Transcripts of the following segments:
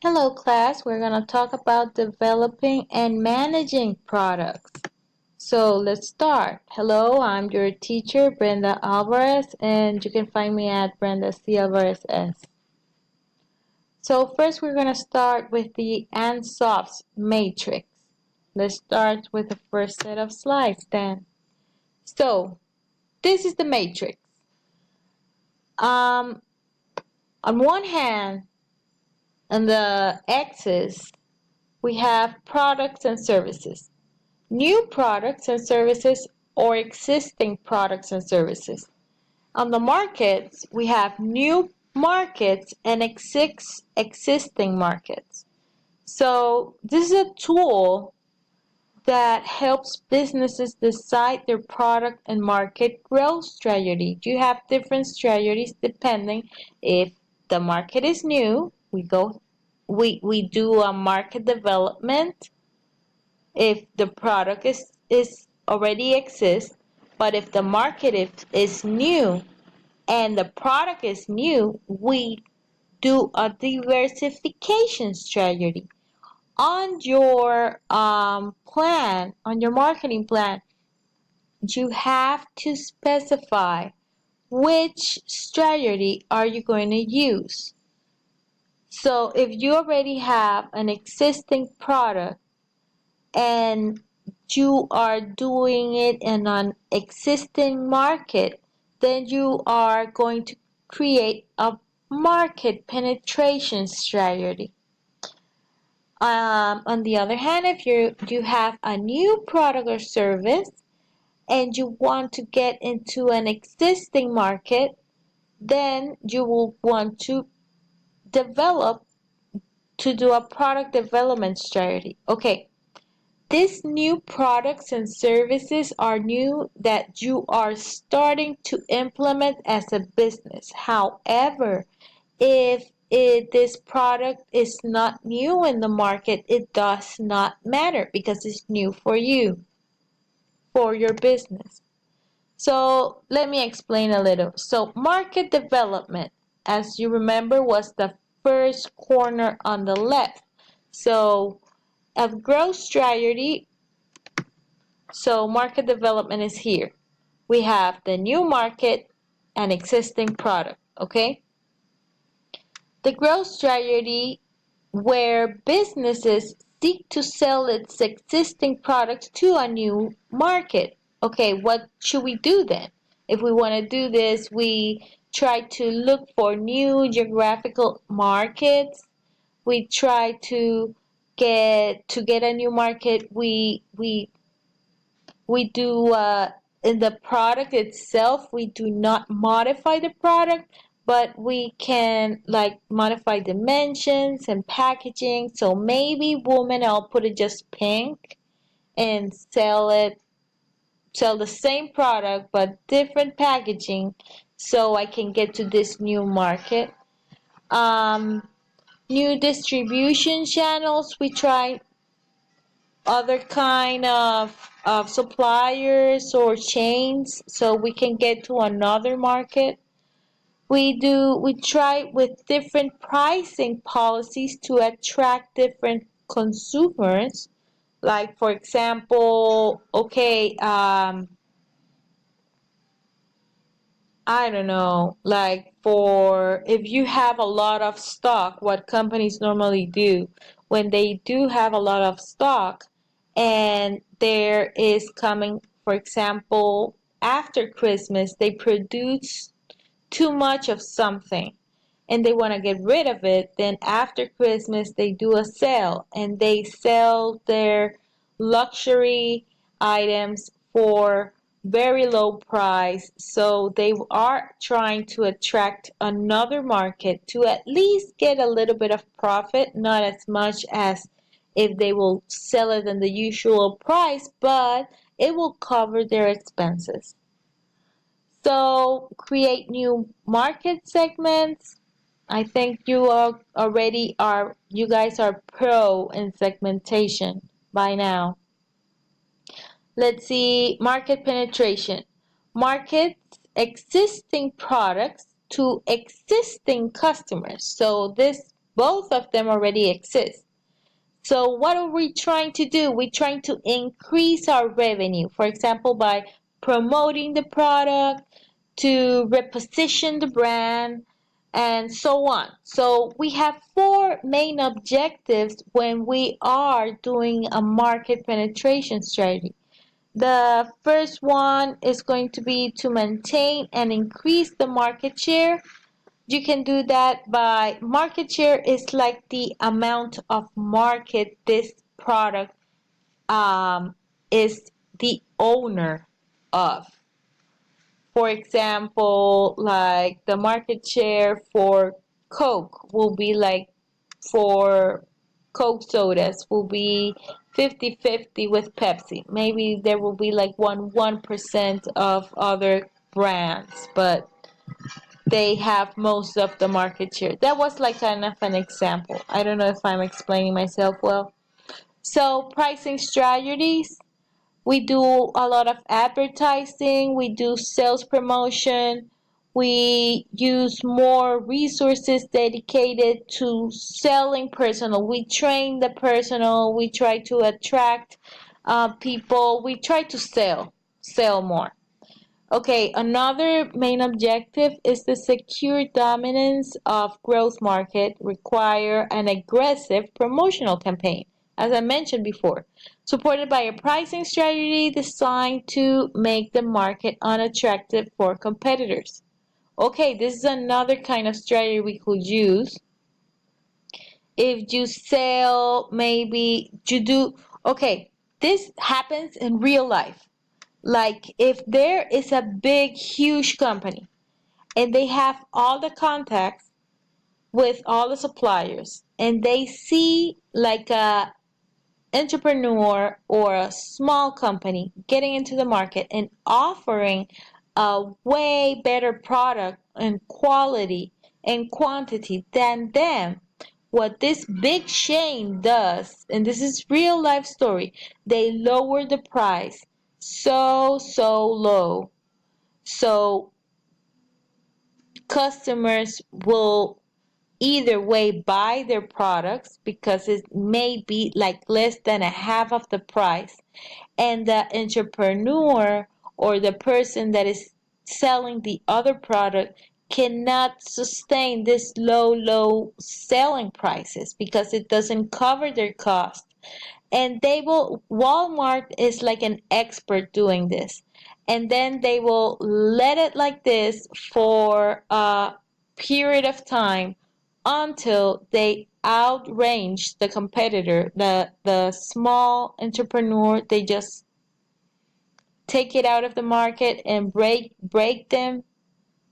Hello class, we're going to talk about developing and managing products. So let's start. Hello, I'm your teacher Brenda Alvarez and you can find me at Brenda C. Alvarez S. So first we're going to start with the Ansoff's matrix. Let's start with the first set of slides then. So this is the matrix. On one hand, on the axis, we have products and services. New products and services or existing products and services. On the markets, we have new markets and existing markets. So this is a tool that helps businesses decide their product and market growth strategy. You have different strategies depending if the market is new, we do a market development if the product is already exists, but if the market is new and the product is new, we do a diversification strategy. On your plan, on your marketing plan, you have to specify which strategy are you going to use. So if you already have an existing product and you are doing it in an existing market, then you are going to create a market penetration strategy. On the other hand, if you have a new product or service and you want to get into an existing market, then you will want to develop to do a product development strategy. Okay, these new products and services are new that you are starting to implement as a business. However, if this product is not new in the market, it does not matter because it's new for you, for your business. So let me explain a little. So market development, as you remember, was the first corner on the left. So a growth strategy. So market development is here. We have the new market and existing product, okay? The growth strategy where businesses seek to sell its existing products to a new market. Okay, what should we do then? If we want to do this, we try to look for new geographical markets. We try to get a new market. We do in the product itself, we do not modify the product, but we can like modify dimensions and packaging. So maybe woman, I'll put it just pink and sell the same product but different packaging so I can get to this new market. New distribution channels, we try other kind of suppliers or chains so we can get to another market. We try with different pricing policies to attract different consumers. Like for example, okay, I don't know, like for if you have a lot of stock, what companies normally do when they do have a lot of stock and there is coming, for example, after Christmas, they produce too much of something and they want to get rid of it, then after Christmas they do a sale and they sell their luxury items for very low price. So they are trying to attract another market to at least get a little bit of profit, not as much as if they will sell it in the usual price, but it will cover their expenses. So create new market segments. I think you guys are pro in segmentation by now. Let's see, market penetration. Markets existing products to existing customers. So this Both of them already exist. So what are we trying to do? We're trying to increase our revenue, for example, by promoting the product, to reposition the brand, and so on. So we have four main objectives when we are doing a market penetration strategy. The first one is going to be to maintain and increase the market share. You can do that by market share is like the amount of market this product is the owner of. For example, like the market share for Coke will be like for Coke sodas will be 50-50 with Pepsi. Maybe there will be like 1% of other brands, but they have most of the market share. That was like kind of an example. I don't know if I'm explaining myself well. So pricing strategies, we do a lot of advertising, we do sales promotion, we use more resources dedicated to selling personal. We train the personal, we try to attract people, we try to sell more. Okay, another main objective is the secure dominance of growth market require an aggressive promotional campaign, as I mentioned before, supported by a pricing strategy designed to make the market unattractive for competitors. Okay, this is another kind of strategy we could use. If you sell, maybe you do, okay, this happens in real life. Like if there is a big, huge company and they have all the contacts with all the suppliers and they see like a entrepreneur or a small company getting into the market and offering a way better product and quality and quantity than them, what this big chain does, and this is real life story, they lower the price so low, so customers will either way buy their products because it may be like less than a half of the price, and the entrepreneur or the person that is selling the other product cannot sustain this low selling prices because it doesn't cover their cost. And they will, Walmart is like an expert doing this, and then they will let it like this for a period of time until they outrange the competitor, the small entrepreneur. They just take it out of the market and break them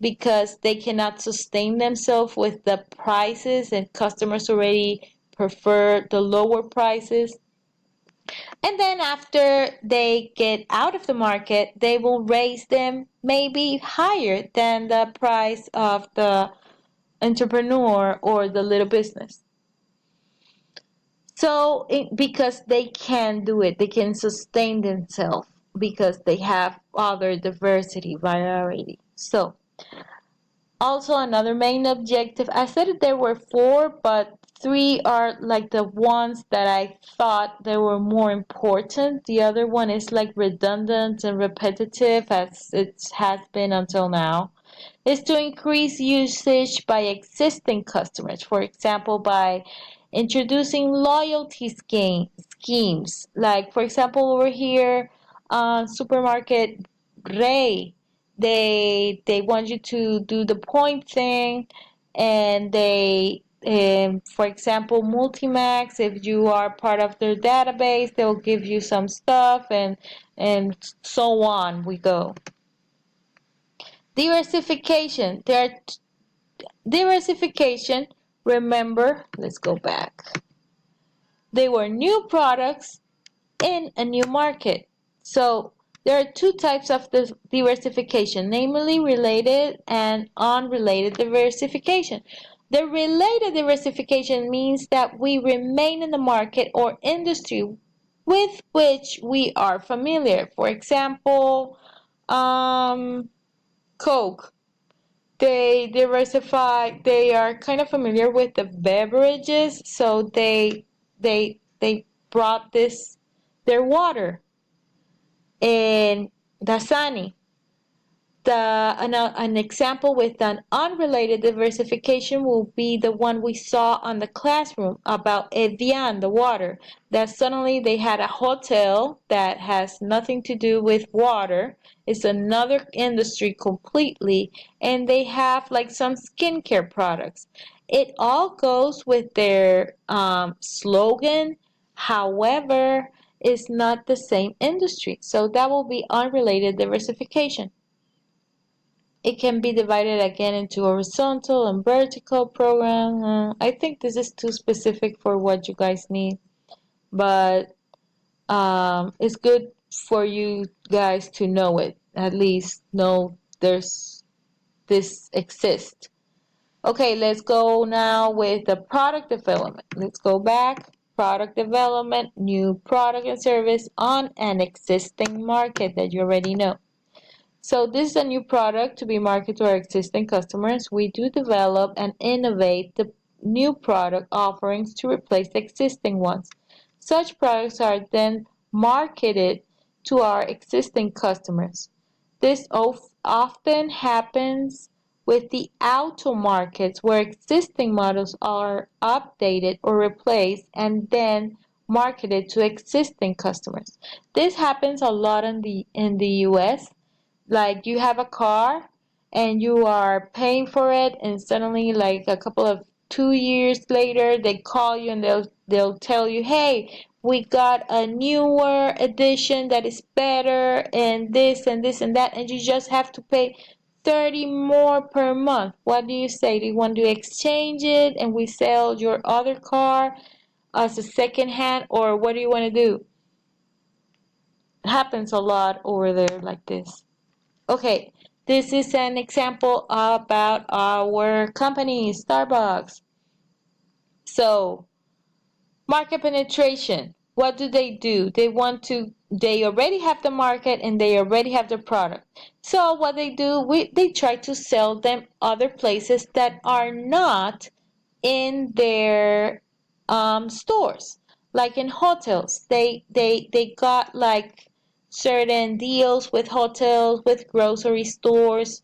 because they cannot sustain themselves with the prices, and customers already prefer the lower prices. And then after they get out of the market, they will raise them maybe higher than the price of the entrepreneur or the little business. So, because they can do it, they can sustain themselves because they have other diversity, variety. So, also another main objective, I said that there were four, but three are like the ones that I thought they were more important. The other one is like redundant and repetitive as it has been until now, is to increase usage by existing customers. For example, by introducing loyalty schemes. Like, for example, over here, supermarket Ray, they want you to do the point thing, and they, for example, Multimax, if you are part of their database, they'll give you some stuff, and so on we go. Diversification. Diversification, remember, let's go back. They were new products in a new market. So there are two types of diversification, namely related and unrelated diversification. The related diversification means that we remain in the market or industry with which we are familiar. For example, Coke. They diversify. They are kind of familiar with the beverages, so they brought this their water in Dasani. An example with an unrelated diversification will be the one we saw on the classroom about Evian, the water, that suddenly they had a hotel that has nothing to do with water. It's another industry completely, and they have like some skincare products. It all goes with their slogan. However, it's not the same industry. So that will be unrelated diversification. It can be divided again into horizontal and vertical program. I think this is too specific for what you guys need, but it's good for you guys to know it. At least know there's this exists. Okay, let's go now with the product development. Let's go back. Product development, new product and service on an existing market that you already know. So this is a new product to be marketed to our existing customers. We do develop and innovate the new product offerings to replace the existing ones. Such products are then marketed to our existing customers. This often happens with the auto markets where existing models are updated or replaced and then marketed to existing customers. This happens a lot in the US. Like you have a car and you are paying for it, and suddenly like a couple of 2 years later they call you and they'll tell you, hey, we got a newer edition that is better and this and this and that, and you just have to pay 30 more per month. What do you say? Do you want to exchange it and we sell your other car as a second hand, or what do you want to do? It happens a lot over there like this. Okay, this is an example about our company, Starbucks. So, market penetration. What do? They already have the market and they already have the product. So what they do, they try to sell them other places that are not in their stores, like in hotels. They got like certain deals with hotels, with grocery stores,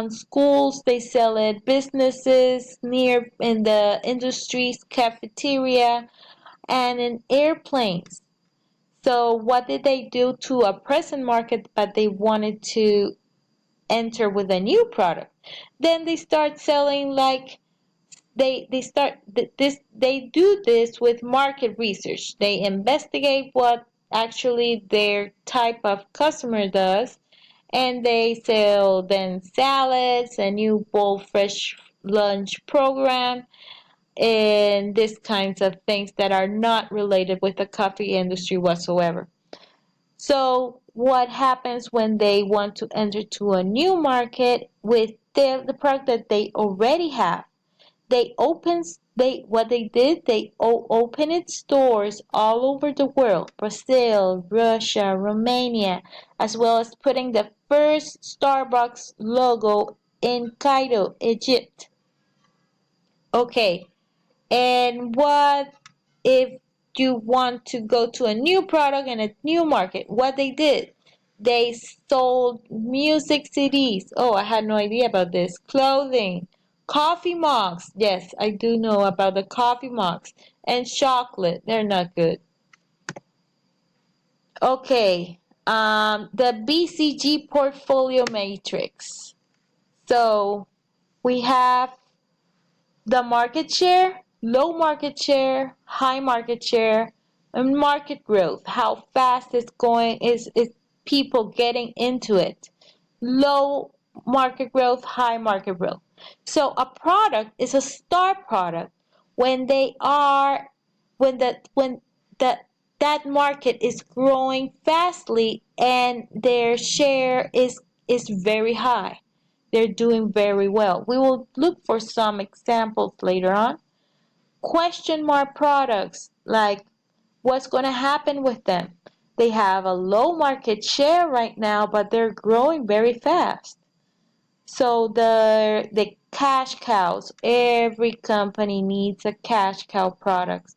schools. They sell it, businesses near in the industries, cafeteria, and in airplanes. So what did they do to a present market, but they wanted to enter with a new product? Then they start selling like they do this with market research. They investigate what actually their type of customer does, and they sell then salads, a new bold fresh lunch program, and these kinds of things that are not related with the coffee industry whatsoever. So what happens when they want to enter to a new market with the product that they already have? What they did, they opened stores all over the world, Brazil, Russia, Romania, as well as putting the first Starbucks logo in Cairo, Egypt. Okay, and what if you want to go to a new product and a new market? What they did, they sold music CDs. Oh, I had no idea about this. Clothing, coffee mugs. Yes, I do know about the coffee mugs. And chocolate. They're not good. Okay, the BCG Portfolio Matrix. So we have the market share, low market share, high market share, and market growth. How fast it's going is people getting into it. Low market growth, high market growth. So a product is a star product when they are when that market is growing fastly and their share is very high. They're doing very well. We will look for some examples later on. Question mark products, like what's going to happen with them? They have a low market share right now, but they're growing very fast. So the cash cows, every company needs a cash cow product.